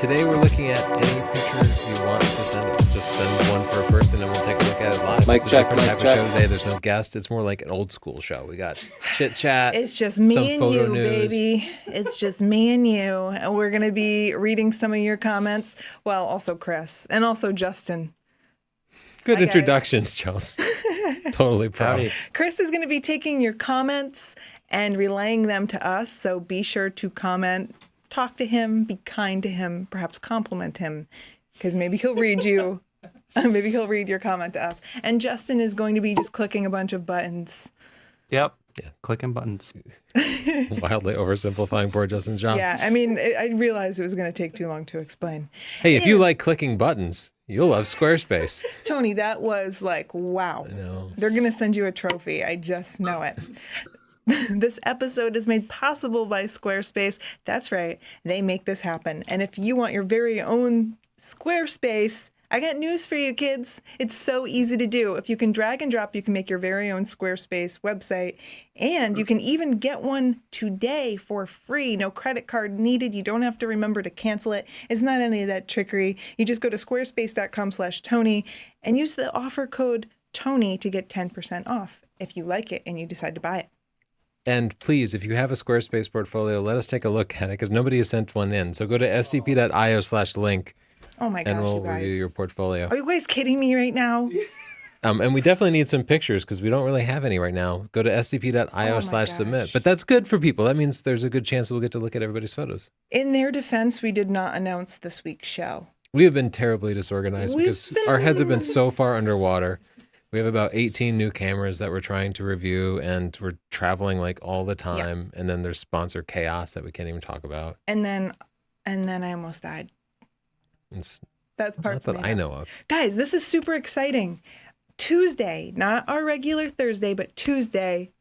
today we're looking at any picture you want to send us. Just send one per person and we'll take a look at it live. Mic It's check, a different mic type check. of show today. There's no guest. It's more like an old school show. We got chit chat. It's just some me and photo you, news. baby. It's just me and you. And we're going to be reading some of your comments. Well, also Chris and also Justin. Good Hi, guys. introductions, Charles. Totally proud. Howdy. Chris is going to be taking your comments and relaying them to us. So be sure to comment, talk to him, be kind to him, perhaps compliment him, because maybe he'll read you. Maybe he'll read your comment to us. And Justin is going to be just clicking a bunch of buttons. Yep. Yeah. Clicking buttons. Wildly oversimplifying poor Justin's job. Yeah, I mean, I realized it was going to take too long to explain. Hey, if you And- like clicking buttons, you'll love Squarespace. Tony, that was like, wow. I know. They're going to send you a trophy. I just know it. This episode is made possible by Squarespace. That's right. They make this happen. And if you want your very own Squarespace, I got news for you, kids. It's so easy to do. If you can drag and drop, you can make your very own Squarespace website. And you can even get one today for free. No credit card needed. You don't have to remember to cancel it. It's not any of that trickery. You just go to squarespace.com/Tony and use the offer code Tony to get 10% off if you like it and you decide to buy it. And please, if you have a Squarespace portfolio, let us take a look at it because nobody has sent one in. So go to sdp.io/link Oh my gosh, and we'll you guys. review your portfolio. Are you guys kidding me right now? And we definitely need some pictures because we don't really have any right now. Go to sdp.io/submit. gosh. But that's good for people. That means there's a good chance we'll get to look at everybody's photos. In their defense, we did not announce this week's show. We have been terribly disorganized We've because our heads have been so far underwater. We have about 18 new cameras that we're trying to review, and we're traveling like all the time. And then there's sponsor chaos that we can't even talk about. And then I almost died. It's That's not parts that made I up. know of. Guys, this is super exciting. Tuesday, not our regular Thursday, but Tuesday,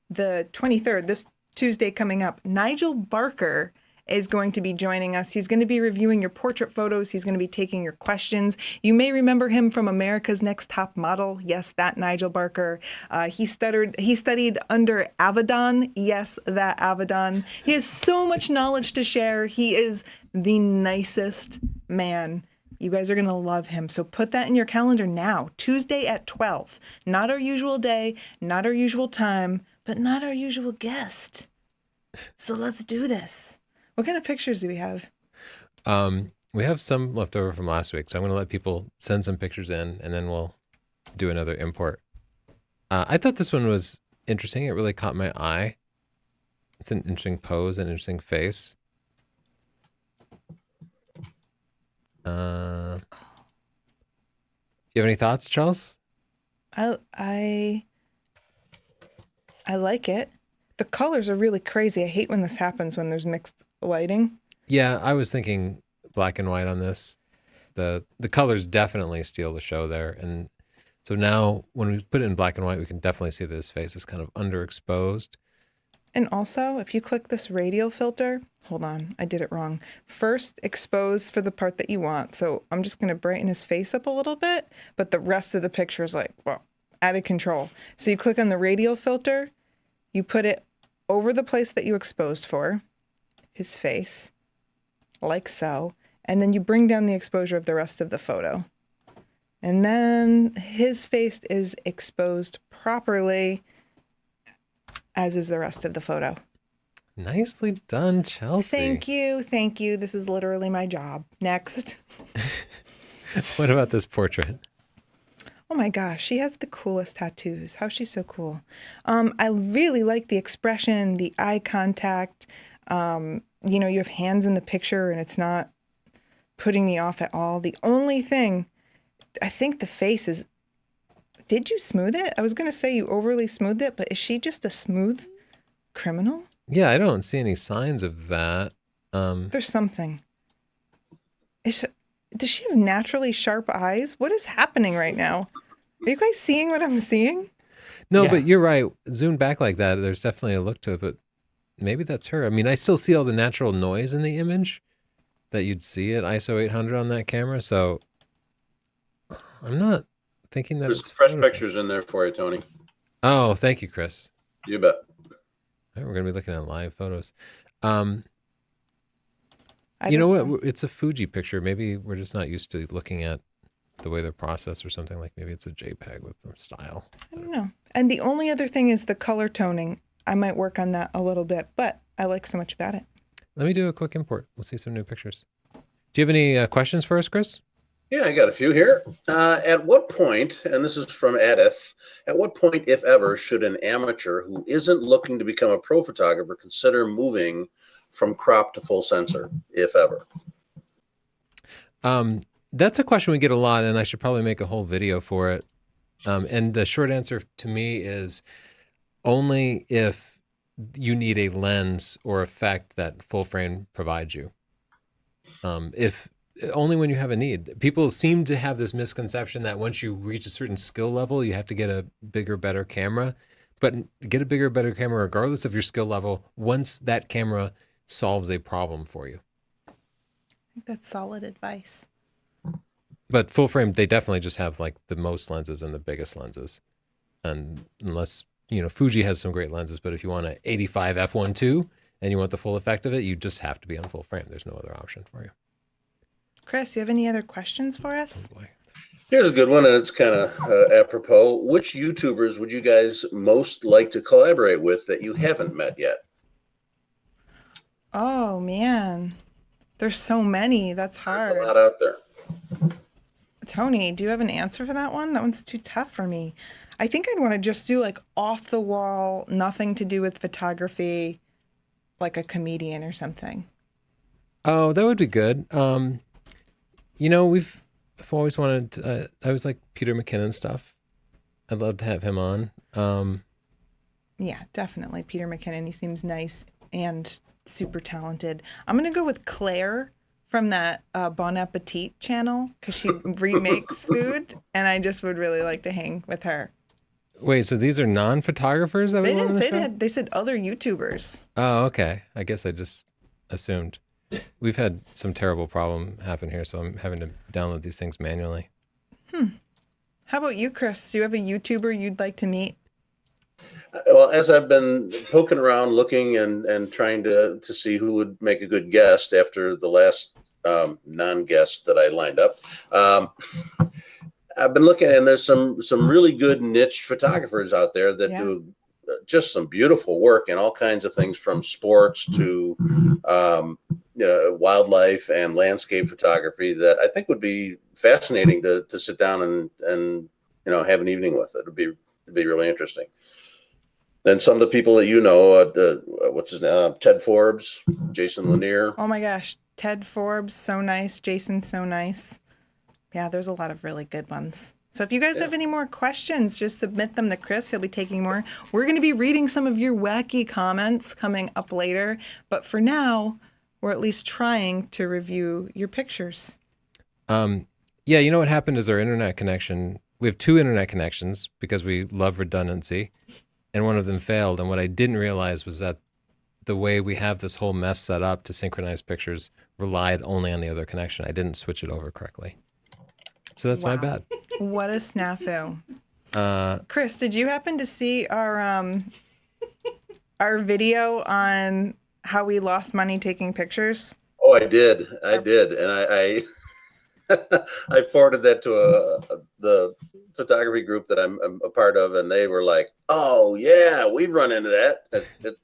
the 23rd, this Tuesday coming up, Nigel Barker is going to be joining us. He's going to be reviewing your portrait photos. He's going to be taking your questions. You may remember him from America's Next Top Model. Yes, that Nigel Barker. He studied under Avedon. Yes, that Avedon. He has so much knowledge to share. He is the nicest man. You guys are going to love him. So put that in your calendar now. Tuesday at 12. Not our usual day, not our usual time, but not our usual guest. So let's do this. What kind of pictures do we have? We have some left over from last week, so I'm going to let people send some pictures in, and then we'll do another import. I thought this one was interesting. It really caught my eye. It's an interesting pose, an interesting face. You have any thoughts, Charles? I like it. The colors are really crazy. I hate when this happens when there's mixed lighting. Yeah, I was thinking black and white on this. The colors definitely steal the show there. And so now when we put it in black and white, we can definitely see that his face is kind of underexposed. And also, if you click this radial filter, hold on, I did it wrong. First, expose for the part that you want. So I'm just going to brighten his face up a little bit, but the rest of the picture is like, well, out of control. So you click on the radial filter, you put it over the place that you exposed for, his face, like so, and then you bring down the exposure of the rest of the photo. And then his face is exposed properly, as is the rest of the photo. Nicely done, Chelsea. Thank you. This is literally my job. Next. What about this portrait? Oh my gosh, she has the coolest tattoos. How's she so cool? I really like the expression, the eye contact. You have hands in the picture and it's not putting me off at all. The only thing, I think the face is, did you smooth it? I was going to say you overly smoothed it, but is she just a smooth criminal? Yeah, I don't see any signs of that. There's something. Does she have naturally sharp eyes? What is happening right now? Are you guys seeing what I'm seeing? No, Yeah. but you're right. Zoomed back like that, there's definitely a look to it, but maybe that's her. I mean, I still see all the natural noise in the image that you'd see at ISO 800 on that camera, so I'm not thinking that There's it's fresh Photoshop. pictures in there for you, Tony. Oh, thank you, Chris. You bet. All right, we're going to be looking at live photos. I You know don't what? It's a Fuji picture. Maybe we're just not used to looking at the way they're processed or something. Like maybe it's a JPEG with some style. I don't know. And the only other thing is the color toning. I might work on that a little bit, but I like so much about it. Let me do a quick import. We'll see some new pictures. Do you have any questions for us, Chris? Yeah, I got a few here. At what point, and this is from Edith, at what point, if ever, should an amateur who isn't looking to become a pro photographer consider moving from crop to full sensor, if ever? That's a question we get a lot, and I should probably make a whole video for it. And the short answer to me is only if you need a lens or effect that full frame provides you. If only when you have a need. People seem to have this misconception that once you reach a certain skill level, you have to get a bigger, better camera. But get a bigger, better camera regardless of your skill level once that camera solves a problem for you. I think that's solid advice. But full frame, they definitely just have like the most lenses and the biggest lenses. And unless, Fuji has some great lenses, but if you want an 85 f1.2 and you want the full effect of it, you just have to be on full frame. There's no other option for you. Chris, you have any other questions for us? Oh boy. Here's a good one, and it's kind of apropos. Which YouTubers would you guys most like to collaborate with that you haven't met yet? Oh, man. There's so many. That's hard. There's a lot out there. Tony, do you have an answer for that one? That one's too tough for me. I think I'd want to just do like off the wall, nothing to do with photography, like a comedian or something. Oh, that would be good. I've always wanted to, I was like Peter McKinnon stuff. I'd love to have him on. Yeah, definitely. Peter McKinnon, he seems nice and super talented. I'm going to go with Claire from that Bon Appetit channel because she remakes food, and I just would really like to hang with her. Wait, so these are non-photographers that They we want didn't on the say show? that. They said other YouTubers. Oh, okay. I guess I just assumed. We've had some terrible problem happen here, so I'm having to download these things manually. How about you, Chris? Do you have a YouTuber you'd like to meet? Well, as I've been poking around, looking and trying to see who would make a good guest after the last non-guest that I lined up, I've been looking, and there's some really good niche photographers out there that do just some beautiful work in all kinds of things, from sports to wildlife and landscape photography, that I think would be fascinating to sit down and have an evening with. It'd be really interesting. And some of the people that what's his name? Ted Forbes, Jason Lanier. Oh my gosh, Ted Forbes, so nice. Jason, so nice. Yeah, there's a lot of really good ones. So if you guys have any more questions, just submit them to Chris. He'll be taking more. We're going to be reading some of your wacky comments coming up later. But for now, we're at least trying to review your pictures. Yeah, you know what happened is our internet connection. We have two internet connections because we love redundancy, and one of them failed. And what I didn't realize was that the way we have this whole mess set up to synchronize pictures relied only on the other connection. I didn't switch it over correctly. So that's my bad. What a snafu. Chris, did you happen to see our video on how we lost money taking pictures? Oh, I did, and I I forwarded that to the photography group that I'm a part of, and they were like, "Oh yeah, we've run into that. It's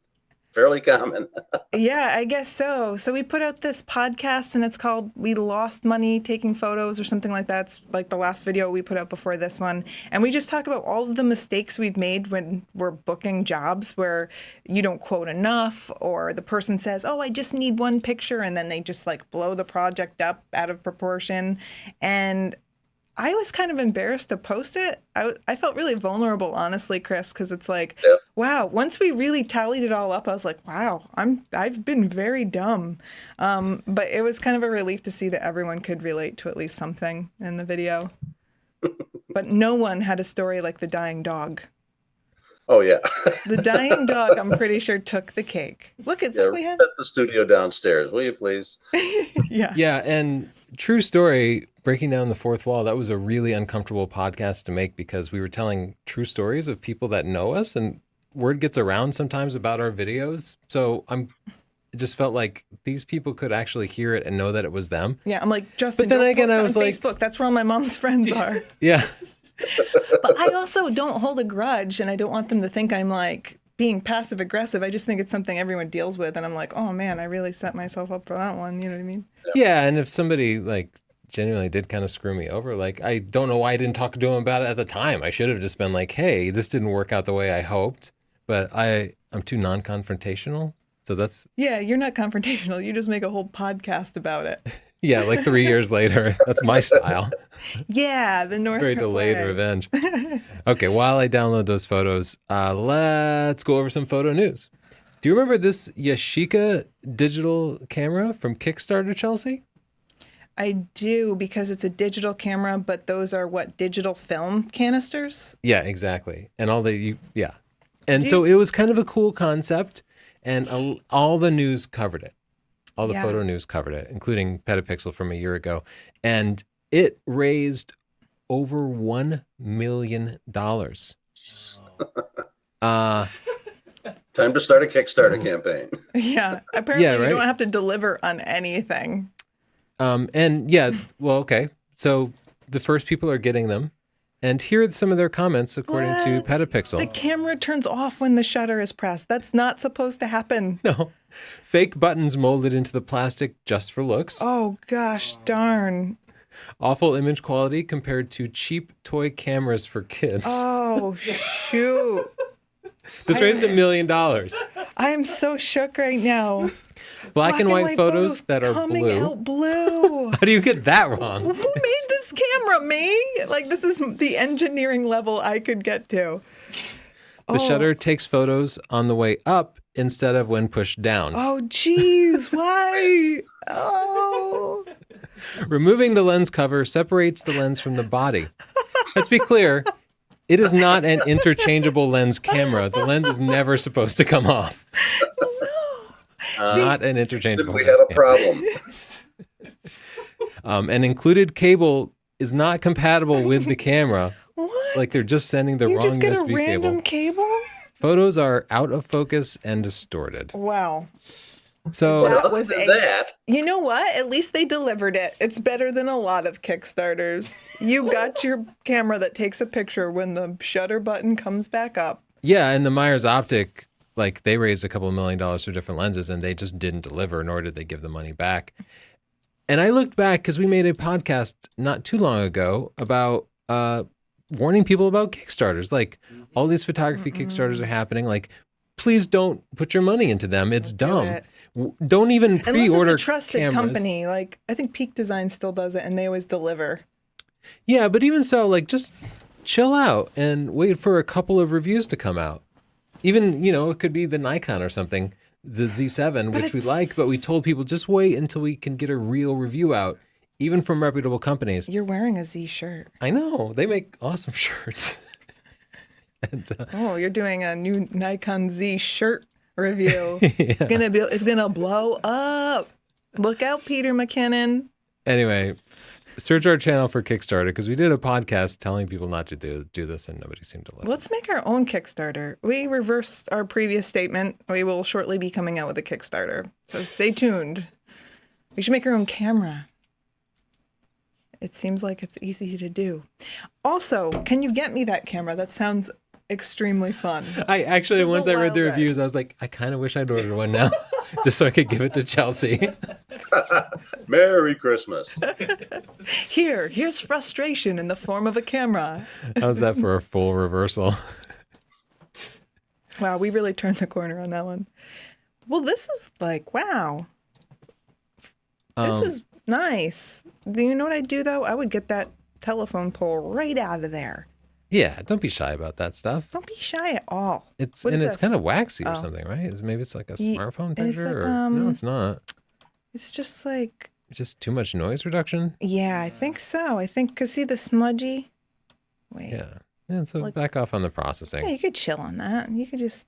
fairly common." Yeah, I guess so. So we put out this podcast, and it's called "We Lost Money Taking Photos" or something like that. It's like the last video we put out before this one, and we just talk about all of the mistakes we've made when we're booking jobs where you don't quote enough, or the person says, "Oh, I just need one picture," and then they just like blow the project up out of proportion. And I was kind of embarrassed to post it. I felt really vulnerable, honestly, Chris, because it's like, wow, once we really tallied it all up, I was like, wow, I've been very dumb. But it was kind of a relief to see that everyone could relate to at least something in the video. But no one had a story like the dying dog. Oh yeah. The dying dog, I'm pretty sure, took the cake. Look, it's like we have at the studio downstairs, will you please? Yeah, and true story, breaking down the fourth wall, that was a really uncomfortable podcast to make because we were telling true stories of people that know us, and word gets around sometimes about our videos. So it just felt like these people could actually hear it and know that it was them. Yeah, I'm like, Justin, But then don't again, post I that was on like- Facebook. That's where all my mom's friends are. Yeah. But I also don't hold a grudge, and I don't want them to think I'm like being passive aggressive. I just think it's something everyone deals with, and I'm like, oh man, I really set myself up for that one. You know what I mean? Yeah, and if somebody like genuinely did kind of screw me over, like I don't know why I didn't talk to him about it at the time. I should have just been like, hey, this didn't work out the way I hoped, but I'm too non-confrontational. So that's Yeah, you're not confrontational. You just make a whole podcast about it. yeah, like 3 years later. That's my style. Yeah, the Northrup Very delayed way. revenge. Okay, while I download those photos, let's go over some photo news. Do you remember this Yashica digital camera from Kickstarter, Chelsea? I do, because it's a digital camera, but those are what, digital film canisters? Yeah, exactly. And yeah. And Do so it was kind of a cool concept, and all the news covered it. All the Yeah. photo news covered it, including Petapixel from a year ago. And it raised over $1 million. Time to start a Kickstarter campaign. Yeah, apparently Yeah, you right? don't have to deliver on anything. And yeah, well, okay. So the first people are getting them. And here are some of their comments according to What? Petapixel. The camera turns off when the shutter is pressed. That's not supposed to happen. No. Fake buttons molded into the plastic just for looks. Oh, gosh darn. Awful image quality compared to cheap toy cameras for kids. Oh, shoot. This raised $1 million. I am so shook right now. Black and white photos that are coming blue. out blue. How do you get that wrong? Who made this camera? Me? Like, this is the engineering level I could get to. The shutter takes photos on the way up instead of when pushed down. Oh, geez. Why? Oh. Removing the lens cover separates the lens from the body. Let's be clear. It is not an interchangeable lens camera. The lens is never supposed to come off. Not an Then interchangeable we lens have a camera. problem. An included cable is not compatible with the camera. What? Like they're just sending the you wrong just get a USB random cable. cable? Photos are out of focus and distorted. Wow. So That Other was than a- that. You know what? At least they delivered it. It's better than a lot of Kickstarters. You got your camera that takes a picture when the shutter button comes back up. yeah, and the Myers Optic, like they raised a couple of $1 million for different lenses and they just didn't deliver, nor did they give the money back. And I looked back because we made a podcast not too long ago about warning people about Kickstarters. Like all these photography Kickstarters are happening. Like, please don't put your money into them. It's dumb. it. Don't even Unless pre-order it's a trusted cameras. company. Like, I think Peak Design still does it, and they always deliver. Yeah, but even so, like just chill out and wait for a couple of reviews to come out. Even, it could be the Nikon or something, the Z7, But which we it's- like, but we told people just wait until we can get a real review out, even from reputable companies. You're wearing a Z shirt. I know, they make awesome shirts. And, Oh, you're doing a new Nikon Z shirt review. yeah. It's gonna blow up. Look out, Peter McKinnon. Anyway, search our channel for Kickstarter because we did a podcast telling people not to do this and nobody seemed to listen. Let's make our own Kickstarter. We reversed our previous statement. We will shortly be coming out with a Kickstarter. So stay tuned. We should make our own camera. It seems like it's easy to do. Also, can you get me that camera? That sounds extremely fun. I actually, This is once a I read the wild ride. reviews, I was like, I kind of wish I'd ordered one now just so I could give it to Chelsea. Merry Christmas. Here's frustration in the form of a camera. How's that for a full reversal? Wow, we really turned the corner on that one. Well, this is like, wow. This is nice. Do you know what I'd do, though? I would get that telephone pole right out of there. Yeah, don't be shy about that stuff. Don't be shy at all. It's What is it's this? kind of waxy or Oh. something, right? Maybe it's like a Ye- smartphone it's picture, like, or no, it's not. It's just like, It's just too much noise reduction. yeah, I think so. I think, because see the smudgy? Wait. Yeah, so Like- back off on the processing. Yeah, you could chill on that. You could just,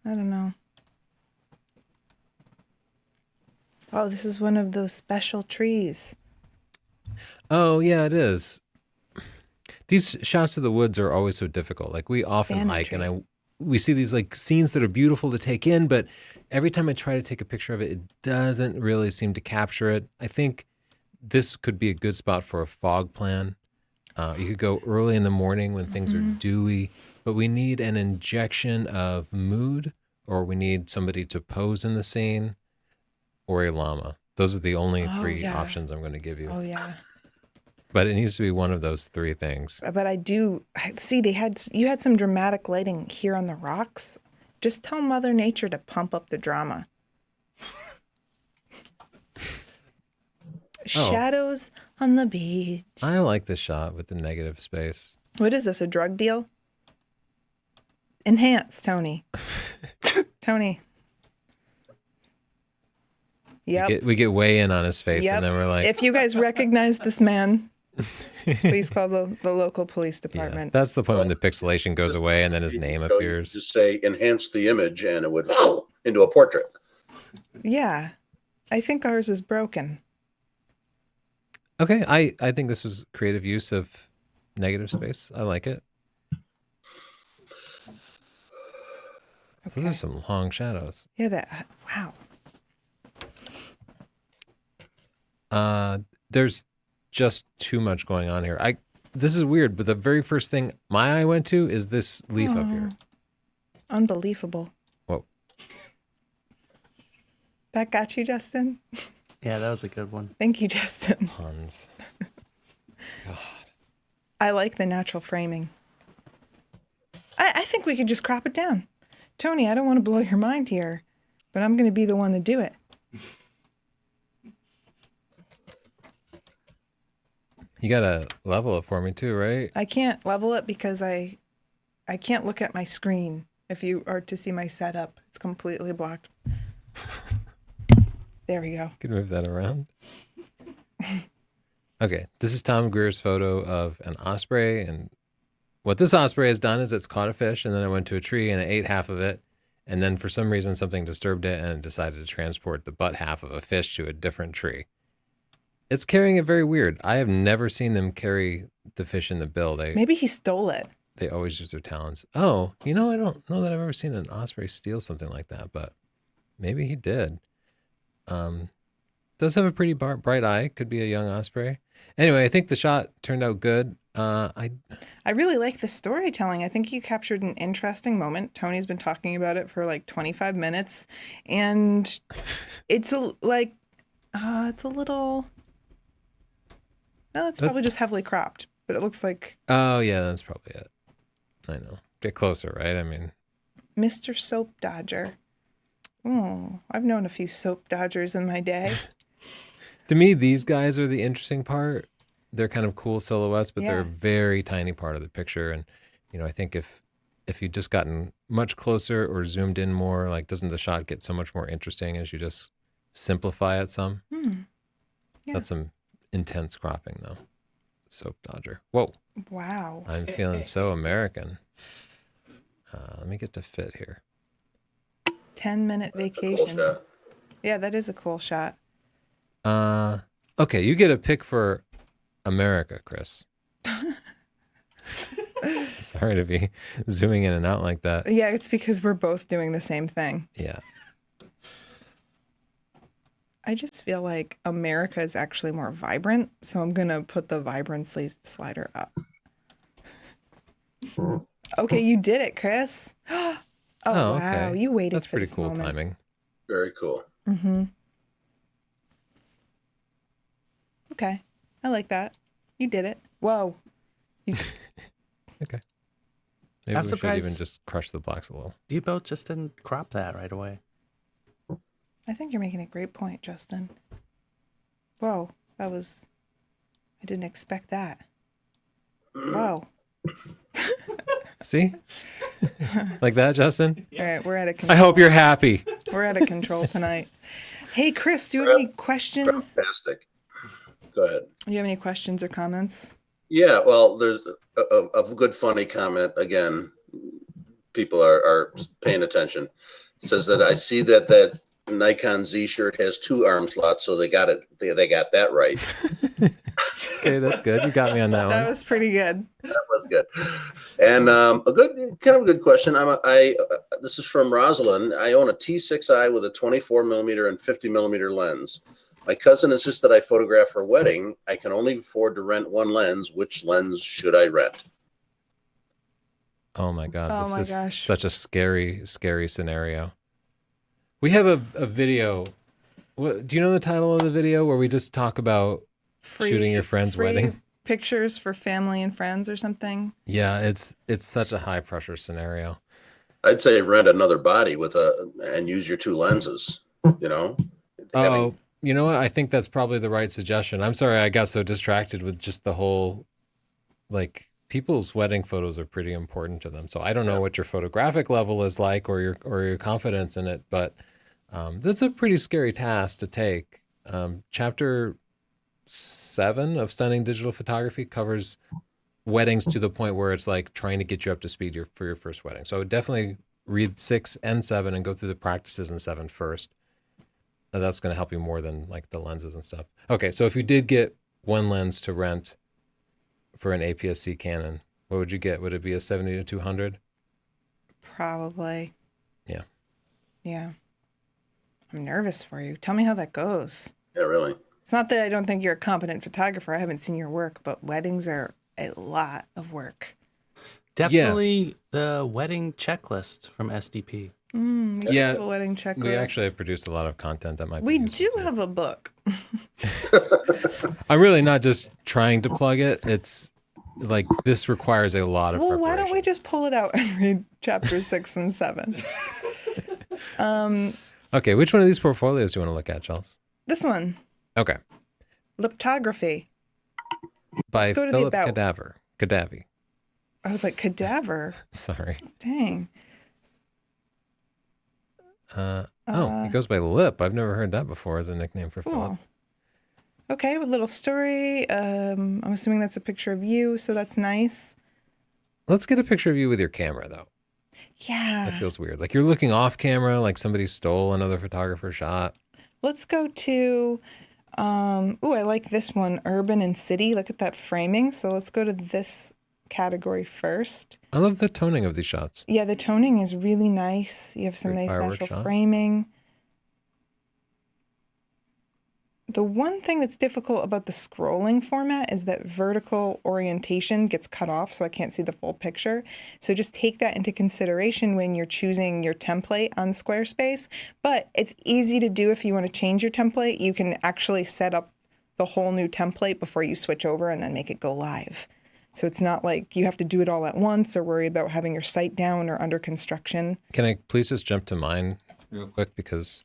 I don't know. Oh, this is one of those special trees. Oh yeah, it is. These shots of the woods are always so difficult. Like we often Banner hike, tree. and we see these like scenes that are beautiful to take in, but every time I try to take a picture of it, it doesn't really seem to capture it. I think this could be a good spot for a fog plan. You could go early in the morning when things are dewy, but we need an injection of mood, or we need somebody to pose in the scene, or a llama. Those are the only three options I'm going to give you. Oh yeah. But it needs to be one of those three things. But I see you had some dramatic lighting here on the rocks. Just tell Mother Nature to pump up the drama. Shadows on the beach. I like the shot with the negative space. What is this, a drug deal? Enhance, Tony. Tony. Yep. We get way in on his face, and then we're like... If you guys recognize this man, please call the local police department. Yeah, that's the point when the pixelation goes away and then his name appears. Just say enhance the image and it would into a portrait. Yeah. I think ours is broken. Okay, I think this was creative use of negative space. I like it. Okay. Those are some long shadows. Yeah, wow. There's just too much going on here. This is weird, but the very first thing my eye went to is this leaf up here. Unbelievable. Whoa. That got you, Justin? Yeah, that was a good one. Thank you, Justin. Puns. God. I like the natural framing. I think we could just crop it down. Tony, I don't want to blow your mind here, but I'm going to be the one to do it. You got to level it for me too, right? I can't level it because I can't look at my screen. If you are to see my setup, it's completely blocked. There we go. Can move that around. Okay, this is Tom Greer's photo of an osprey, and what this osprey has done is it's caught a fish, and then it went to a tree and it ate half of it, and then for some reason something disturbed it and it decided to transport the butt half of a fish to a different tree. It's carrying it very weird. I have never seen them carry the fish in the bill. Maybe he stole it. They always use their talons. Oh, I don't know that I've ever seen an osprey steal something like that, but maybe he did. Does have a pretty bright eye. Could be a young osprey. Anyway, I think the shot turned out good. I really like the storytelling. I think you captured an interesting moment. Tony's been talking about it for like 25 minutes, and it's a little. No, it's probably just heavily cropped, but it looks like. Oh yeah, that's probably it. I know. Get closer, right? I mean, Mr. Soap Dodger. Oh, I've known a few soap dodgers in my day. To me, these guys are the interesting part. They're kind of cool silhouettes, but they're a very tiny part of the picture. And, I think if you'd just gotten much closer or zoomed in more, like, doesn't the shot get so much more interesting as you just simplify it some? Yeah. That's some intense cropping, though. Soap Dodger. Whoa. Wow. I'm feeling so American. Let me get to fit here. 10-minute vacation. Cool. Yeah, that is a cool shot. Okay, you get a pick for America, Chris. Sorry to be zooming in and out like that. Yeah, it's because we're both doing the same thing. Yeah. I just feel like America is actually more vibrant, so I'm going to put the vibrancy slider up. Okay, you did it, Chris. Oh, wow. Okay. You waited That's for pretty this cool moment. timing. Very cool. Mm-hmm. Okay. I like that. You did it. Whoa. Okay. Maybe I'm we should even just crush the blocks a little. You both just didn't crop that right away. I think you're making a great point, Justin. Whoa. I didn't expect that. Whoa. See? Like that, Justin? All right, we're out of control. I hope you're happy. We're out of control tonight. Hey, Chris, do you have any questions? Fantastic. Go ahead. Do you have any questions or comments? Yeah, well, there's a good funny comment. Again, people are paying attention. It says that I see that Nikon Z shirt has 2 arm slots, so they got it. They got that right. Okay, that's good. You got me on that That one. was pretty good. That was good. And kind of a good question. This is from Rosalind. I own a T6i with a 24 millimeter and 50 millimeter lens. My cousin insists that I photograph her wedding. I can only afford to rent one lens. Which lens should I rent? Oh my God, Oh this my is gosh. such a scary, scary scenario. We have a video. What, do you know the title of the video where we just talk about shooting your friend's free wedding? pictures for family and friends or something. Yeah, it's such a high pressure scenario. I'd say rent another body and use your 2 lenses. You know. Oh, you know what? I think that's probably the right suggestion. I'm sorry I got so distracted with just the whole, like, people's wedding photos are pretty important to them. So I don't know what your photographic level is like or your confidence in it, but that's a pretty scary task to take. Chapter 7 of Stunning Digital Photography covers weddings to the point where it's like trying to get you up to speed for your first wedding. So I would definitely read 6 and 7 and go through the practices in 7 first. That's going to help you more than like the lenses and stuff. Okay, so if you did get one lens to rent for an APS-C Canon, what would you get? Would it be a 70 to 200? Probably. Yeah. Yeah. I'm nervous for you. Tell me how that goes. Yeah, really. It's not that I don't think you're a competent photographer. I haven't seen your work, but weddings are a lot of work. Definitely the wedding checklist from SDP. We have a wedding checklist. We actually have produced a lot of content that might be We useful do too. have a book. I'm really not just trying to plug it. It's like this requires a lot of Well, preparation. why don't we just pull it out and read chapters 6 and 7? Okay, which one of these portfolios do you want to look at, Charles? This one, Okay. Liptography. By go to the Philip about. Cadavi. I was like, cadaver. Sorry. Dang. He goes by Lip. I've never heard that before as a nickname for Philip. Cool. Okay, a little story. I'm assuming that's a picture of you, so that's nice. Let's get a picture of you with your camera, though. Yeah. That feels weird. Like you're looking off camera, like somebody stole another photographer's shot. Let's go to, I like this one, urban and city. Look at that framing. So let's go to this category first. I love the toning of these shots. Yeah, the toning is really nice. You have some Great nice fireworks natural shot. framing. The one thing that's difficult about the scrolling format is that vertical orientation gets cut off, so I can't see the full picture. So just take that into consideration when you're choosing your template on Squarespace. But it's easy to do if you want to change your template. You can actually set up the whole new template before you switch over and then make it go live. So it's not like you have to do it all at once or worry about having your site down or under construction. Can I please just jump to mine real quick? Because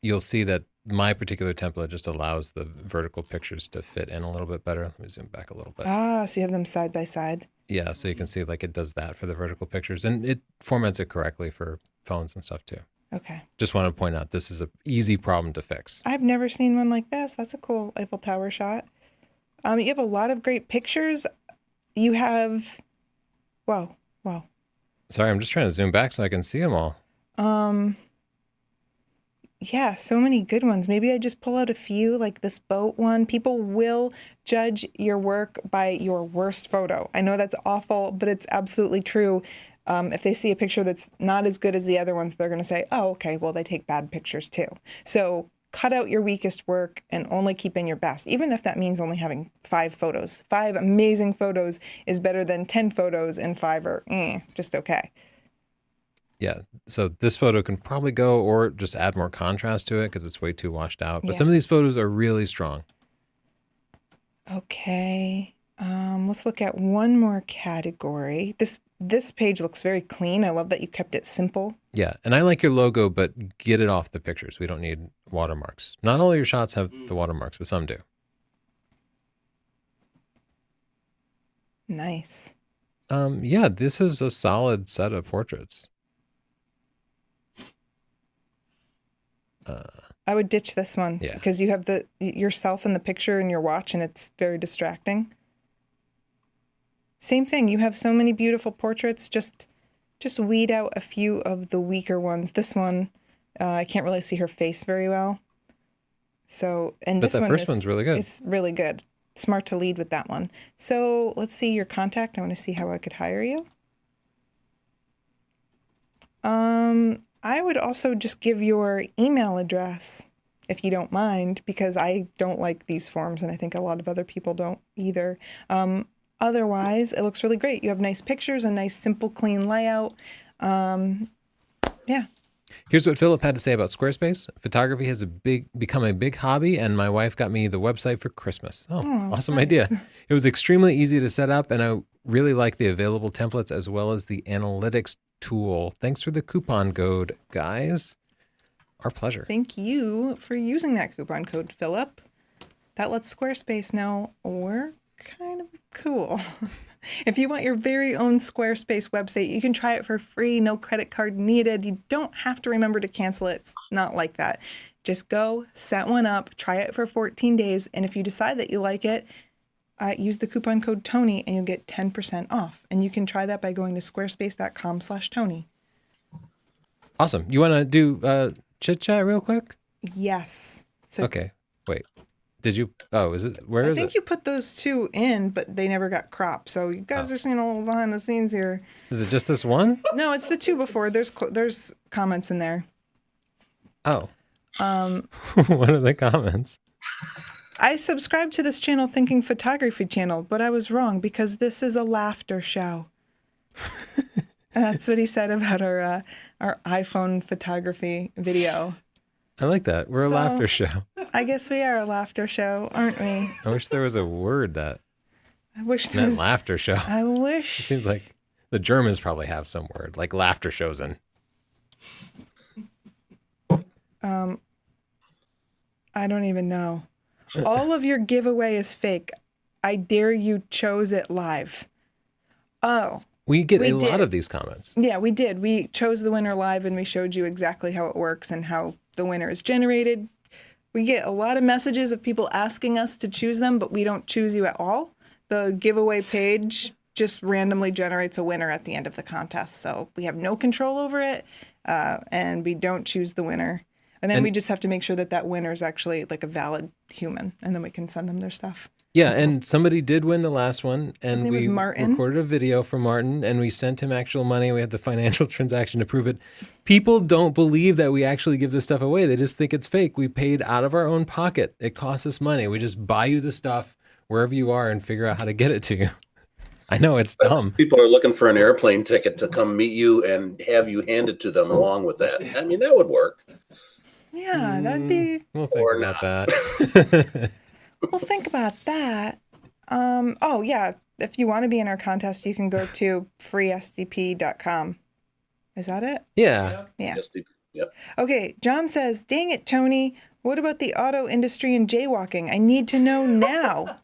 you'll see that my particular template just allows the vertical pictures to fit in a little bit better. Let me zoom back a little bit. Ah, so you have them side by side. Yeah, so you can see like it does that for the vertical pictures, and it formats it correctly for phones and stuff too. Okay. Just want to point out this is an easy problem to fix. I've never seen one like this. That's a cool Eiffel Tower shot. You have a lot of great pictures. You have, wow. Sorry, I'm just trying to zoom back so I can see them all. Yeah, so many good ones. Maybe I just pull out a few, like this boat one. People will judge your work by your worst photo. I know that's awful, but it's absolutely true. If they see a picture that's not as good as the other ones, they're going to say, oh, okay, well, they take bad pictures too. So cut out your weakest work and only keep in your best, even if that means only having 5 photos. 5 amazing photos is better than 10 photos and 5 are just okay. Yeah, so this photo can probably go or just add more contrast to it because it's way too washed out. But Yeah. some of these photos are really strong. Okay, let's look at one more category. This page looks very clean. I love that you kept it simple. Yeah, and I like your logo, but get it off the pictures. We don't need watermarks. Not all your shots have the watermarks, but some do. Nice. Yeah, this is a solid set of portraits. I would ditch this one Yeah. because you have yourself in the picture and your watch, and it's very distracting. Same thing. You have so many beautiful portraits. Just just weed out a few of the weaker ones. This one, I can't really see her face very well. So, and But this that one first one's really good. It's really good. Smart to lead with that one. So let's see your contact. I want to see how I could hire you. I would also just give your email address if you don't mind, because I don't like these forms and I think a lot of other people don't either. Otherwise, it looks really great. You have nice pictures, a nice, simple, clean layout. Yeah. Here's what Philip had to say about Squarespace. Photography has become a big hobby, and my wife got me the website for Christmas. Oh, awesome nice. idea. It was extremely easy to set up, and I really like the available templates as well as the analytics tool. Thanks for the coupon code, guys. Our pleasure. Thank you for using that coupon code, Philip. That lets Squarespace know we're kind of cool. If you want your very own Squarespace website, you can try it for free, no credit card needed. You don't have to remember to cancel it. It's not like that. Just go, set one up, try it for 14 days, and if you decide that you like it, use the coupon code Tony and you'll get 10% off. And you can try that by going to squarespace.com/Tony. Awesome. You want to do chit chat real quick? Yes. So Okay. Wait. Did you? Oh, is it? Where I is think it? you put those two in, but they never got cropped. So you guys are seeing a little behind the scenes here. Is it just this one? No, it's the two before. There's comments in there. Oh. What are the comments? I subscribed to this channel thinking photography channel, but I was wrong because this is a laughter show. And that's what he said about our iPhone photography video. I like that. We're a So- laughter show. I guess we are a laughter show, aren't we? I wish there was a word that I wish there meant was. laughter show. I It wish. seems like the Germans probably have some word, like laughter shows in. I don't even know. All of your giveaway is fake. I dare you chose it live. Oh, We get We a lot did. of these comments. yeah, we did. We chose the winner live and we showed you exactly how it works and how the winner is generated. We get a lot of messages of people asking us to choose them, but we don't choose you at all. The giveaway page just randomly generates a winner at the end of the contest. So we have no control over it, and we don't choose the winner. And then And- we just have to make sure that that winner is actually like a valid human, and then we can send them their stuff. Yeah, and somebody did win the last one, and name we was Martin. recorded a video for Martin, and we sent him actual money. We had the financial transaction to prove it. People don't believe that we actually give this stuff away. They just think it's fake. We paid out of our own pocket. It costs us money. We just buy you the stuff wherever you are and figure out how to get it to you. I know it's dumb. People are looking for an airplane ticket to come meet you and have you hand it to them along with that. I mean, that would work. Yeah, that'd be. We'll think Or about not. that. Well, think about that. Oh, yeah. If you want to be in our contest, you can go to freesdp.com. Is that it? Yeah. Yeah. Yes, yep. Okay. John says, dang it, Tony. What about the auto industry and jaywalking? I need to know now.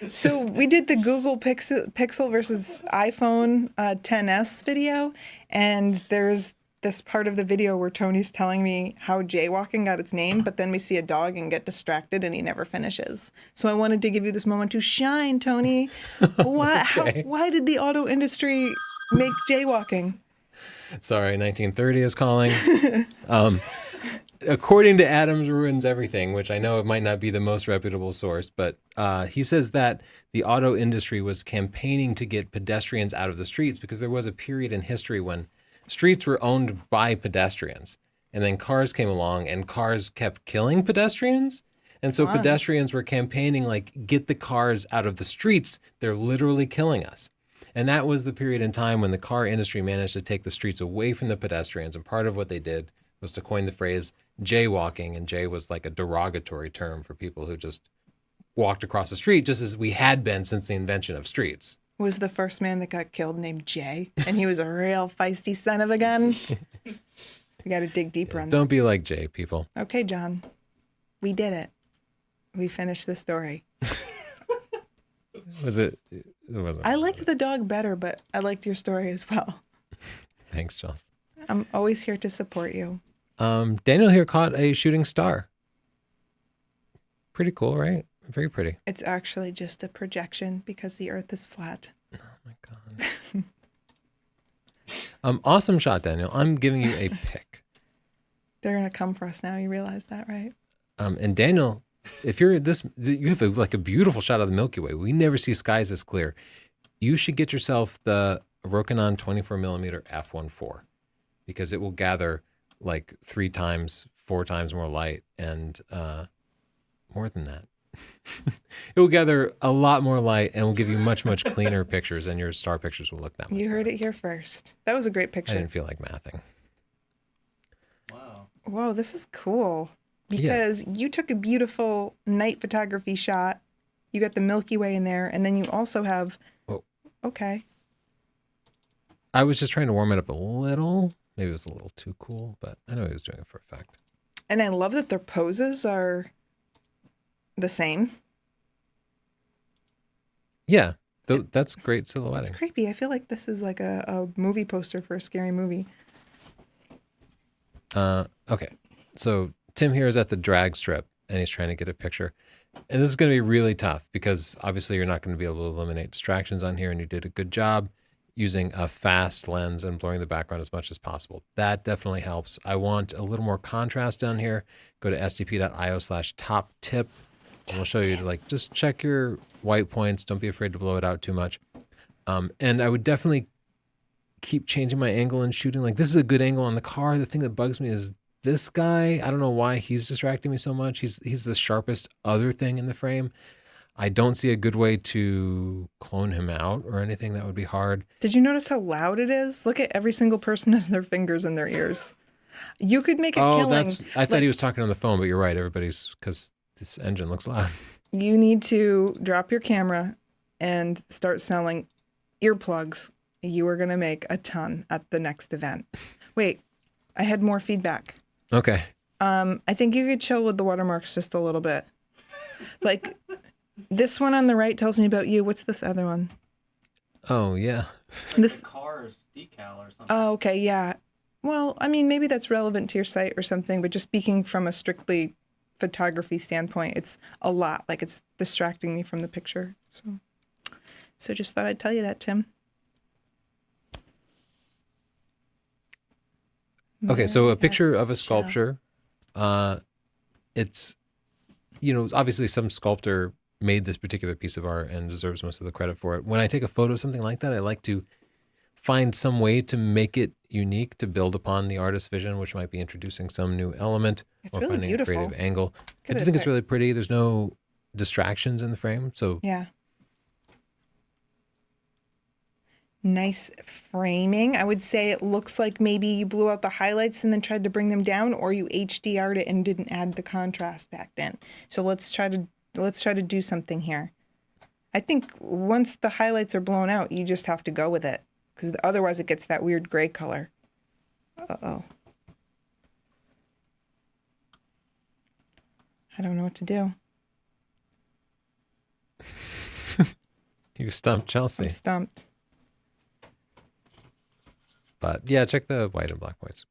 So we did the Google Pixel versus iPhone 10s video, and there's this part of the video where Tony's telling me how jaywalking got its name, but then we see a dog and get distracted and he never finishes. So I wanted to give you this moment to shine, Tony. Why, Okay. why did the auto industry make jaywalking? Sorry, 1930 is calling. According to Adams Ruins Everything, which I know it might not be the most reputable source, but he says that the auto industry was campaigning to get pedestrians out of the streets because there was a period in history when streets were owned by pedestrians. And then cars came along and cars kept killing pedestrians. And so pedestrians were campaigning like, get the cars out of the streets. They're literally killing us. And that was the period in time when the car industry managed to take the streets away from the pedestrians. And part of what they did was to coin the phrase jaywalking. And jay was like a derogatory term for people who just walked across the street, just as we had been since the invention of streets. Was the first man that got killed named Jay, and he was a real feisty son of a gun. We got to dig deeper on that. Don't be like Jay, people. Okay, John, we did it. We finished the story. Was it? It wasn't. I liked the dog better, but I liked your story as well. Thanks, Joss. I'm always here to support you. Daniel here caught a shooting star. Pretty cool, right? Very pretty. It's actually just a projection because the Earth is flat. Oh my God. Awesome shot, Daniel. I'm giving you a pick. They're gonna come for us now. You realize that, right? And Daniel, if you're this, you have like a beautiful shot of the Milky Way. We never see skies this clear. You should get yourself the Rokinon 24mm f1.4 because it will gather like 3 times, 4 times more light and more than that. It will gather a lot more light and will give you much, much cleaner pictures, and your star pictures will look that much You heard better. it here first. That was a great I picture. didn't feel like mathing. Wow. Whoa, this is cool. Because you took a beautiful night photography shot. You got the Milky Way in there, and then you also have... Oh. Okay. I was just trying to warm it up a little. Maybe it was a little too cool, but I know he was doing it for effect. And I love that their poses are the same. Yeah, that's great It's silhouetting. creepy. I feel like this is like a movie poster for a scary movie. Okay, so Tim here is at the drag strip, and he's trying to get a picture. And this is going to be really tough because obviously you're not going to be able to eliminate distractions on here, and you did a good job using a fast lens and blurring the background as much as possible. That definitely helps. I want a little more contrast down here. Go to sdp.io/top tip. And we'll show you to like just check your white points. Don't be afraid to blow it out too much. And I would definitely keep changing my angle and shooting. Like this is a good angle on the car. The thing that bugs me is this guy. I don't know why he's distracting me so much. He's the sharpest other thing in the frame. I don't see a good way to clone him out or anything. That would be hard. Did you notice how loud it is? Look at every single person has their fingers in their ears. You could make a killing. I thought he was talking on the phone, but you're right. Everybody's because this engine looks loud. You need to drop your camera and start selling earplugs. You are going to make a ton at the next event. Wait, I had more feedback. Okay. I think you could chill with the watermarks just a little bit. Like this one on the right tells me about you. What's this other one? Oh yeah. This Cars decal or something. Oh, okay, yeah. Well, I mean, maybe that's relevant to your site or something, but just speaking from a strictly photography standpoint, it's a lot. Like it's distracting me from the picture. So just thought I'd tell you that, Tim. Okay, so a picture of a Yes, sculpture. It's, obviously some sculptor made this particular piece of art and deserves most of the credit for it. When I take a photo of something like that, I like to find some way to make it unique, to build upon the artist's vision, which might be introducing some new element It's or really finding beautiful. a creative angle. Give I it do a think it's pick. really pretty. There's no distractions in the frame, so Yeah. Nice framing. I would say it looks like maybe you blew out the highlights and then tried to bring them down, or you HDR'd it and didn't add the contrast back then. So let's try to do something here. I think once the highlights are blown out, you just have to go with it because otherwise it gets that weird gray color. Uh-oh. I don't know what to do. you stumped Chelsea. I'm stumped. But yeah, check the white and black points.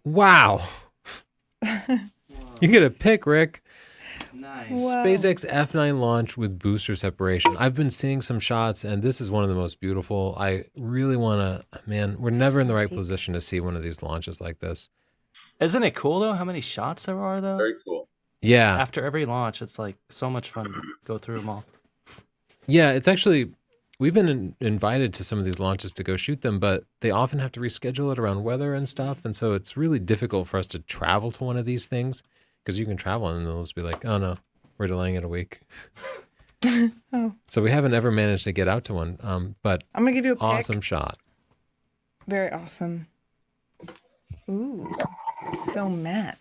Wow. You get a pick, Rick. Nice. Wow. SpaceX F9 launch with booster separation. I've been seeing some shots, and this is one of the most beautiful. I really want to, man, we're never in the right position to see one of these launches like this. Isn't it cool though? How many shots there are though? Very cool. Yeah. After every launch, it's like so much fun to go through them all. Yeah, it's actually, we've been invited to some of these launches to go shoot them, but they often have to reschedule it around weather and stuff. And so it's really difficult for us to travel to one of these things because you can travel and they'll just be like, oh no, we're delaying it a week. Oh. So we haven't ever managed to get out to one. But I'm gonna give you a pick. awesome shot. Very awesome. Ooh, so matte.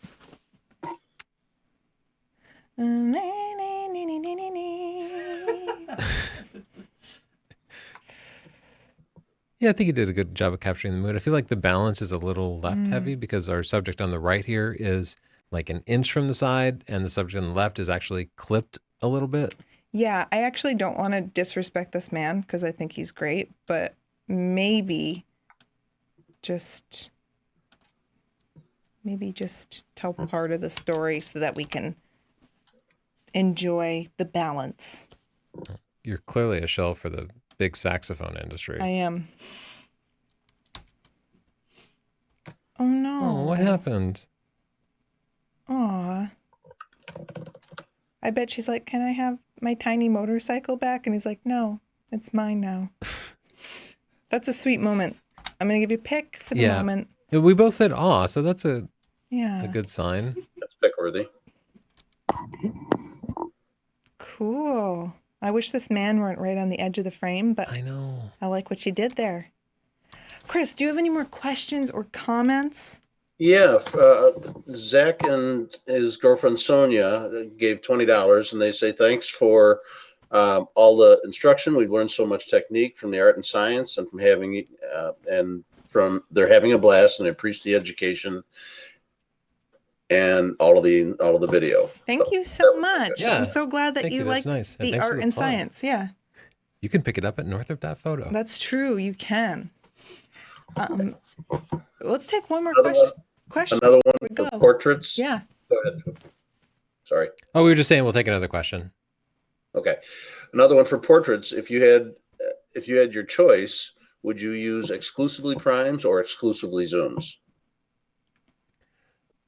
Yeah, I think you did a good job of capturing the mood. I feel like the balance is a little left heavy because our subject on the right here is like an inch from the side and the subject on the left is actually clipped a little bit. Yeah, I actually don't want to disrespect this man because I think he's great, but maybe just tell part of the story so that we can enjoy the balance. You're clearly a shell for the big saxophone industry. I am. Oh no. Oh, what happened? Aw. I bet she's like, can I have my tiny motorcycle back? And he's like, no, it's mine now. That's a sweet moment. I'm going to give you a pick for the moment. Yeah, we both said aw, so that's a Yeah. good sign. That's pick worthy. Cool. I wish this man weren't right on the edge of the frame, but I know. I like what you did there. Chris, do you have any more questions or comments? Yeah, Zach and his girlfriend Sonia gave $20, and they say thanks for all the instruction. We've learned so much technique from the art and science, and from they're having a blast, and they appreciate the education and all of the video. Thank you so much. Yeah. I'm so glad that Thank you you. like That's nice. And the thanks for art the and plug. science. Yeah, You can pick it up at Northrup.photo. that's true. You can. Let's take one more Another question. Another one We for go. portraits. Yeah. Go ahead. Sorry. Oh, we were just saying we'll take another question. Okay. Another one for portraits. If you had your choice, would you use exclusively primes or exclusively zooms?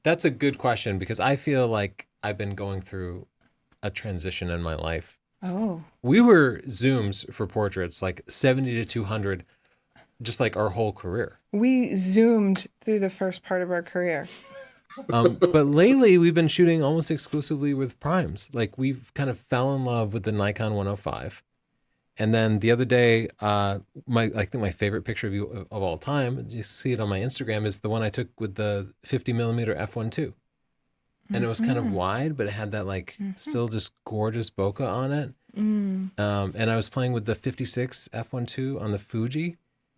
That's a good question because I feel like I've been going through a transition in my life. Oh. We were zooms for portraits, like 70 to 200, just like our whole career. We zoomed through the first part of our career. But lately we've been shooting almost exclusively with primes. Like we've kind of fell in love with the Nikon 105. And then the other day, I think my favorite picture of you of all time, you see it on my Instagram, is the one I took with the 50 millimeter f1.2. And it was kind of wide, but it had that like still just gorgeous bokeh on it. And I was playing with the 56 f1.2 on the Fuji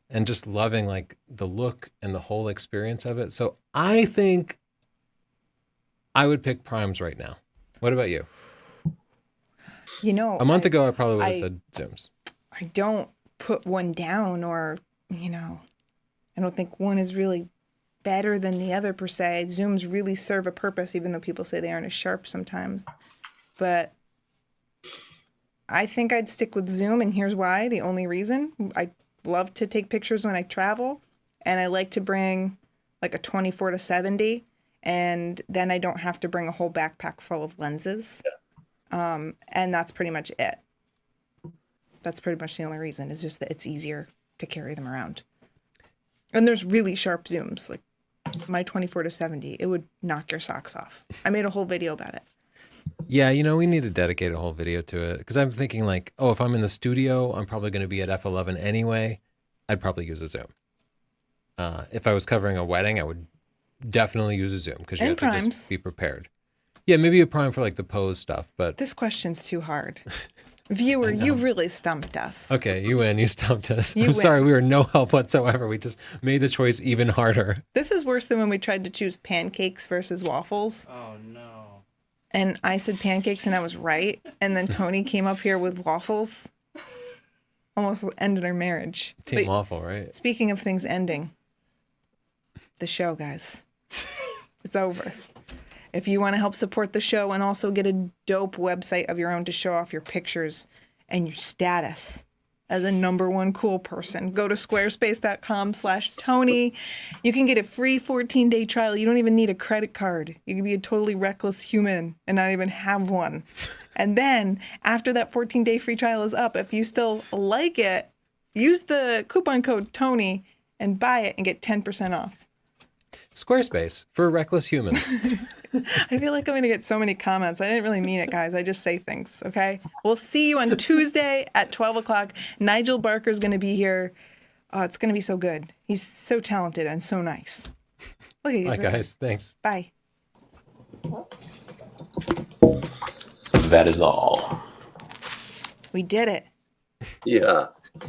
and just loving like the look and the whole experience of it. So I think I would pick primes right now. What about you? You know, A month ago, I probably would have said zooms. I don't put one down or, I don't think one is really better than the other per se. Zooms really serve a purpose, even though people say they aren't as sharp sometimes. But I think I'd stick with zoom, and here's why. The only reason: I love to take pictures when I travel, and I like to bring like a 24 to 70, and then I don't have to bring a whole backpack full of lenses. And that's pretty much it. That's pretty much the only reason, is just that it's easier to carry them around. And there's really sharp zooms, like my 24 to 70, it would knock your socks off. I made a whole video about it. Yeah, we need to dedicate a whole video to it because I'm thinking like, oh, if I'm in the studio, I'm probably going to be at f11 anyway. I'd probably use a zoom. If I was covering a wedding, I would definitely use a zoom because you And have to primes. just be prepared. Yeah, maybe a prime for like the pose stuff, but This question's too hard. Viewer, you've really stumped us. okay, you win. You stumped us. You I'm win. sorry, we were no help whatsoever. We just made the choice even harder. This is worse than when we tried to choose pancakes versus waffles. Oh no. And I said pancakes and I was right. And then Tony came up here with waffles. Almost ended our marriage. Team But waffle, right? speaking of things ending, the show, guys. It's over. If you want to help support the show and also get a dope website of your own to show off your pictures and your status as a #1 cool person, go to squarespace.com/Tony. You can get a free 14-day trial. You don't even need a credit card. You can be a totally reckless human and not even have one. And then after that 14-day free trial is up, if you still like it, use the coupon code Tony and buy it and get 10% off. Squarespace for reckless humans. I feel like I'm going to get so many comments. I didn't really mean it, guys. I just say things, okay? We'll see you on Tuesday at 12 o'clock. Nigel Barker is going to be here. Oh, it's going to be so good. He's so talented and so nice. Look at you. Bye, guys. Thanks. Bye. That is all. We did it. Yeah.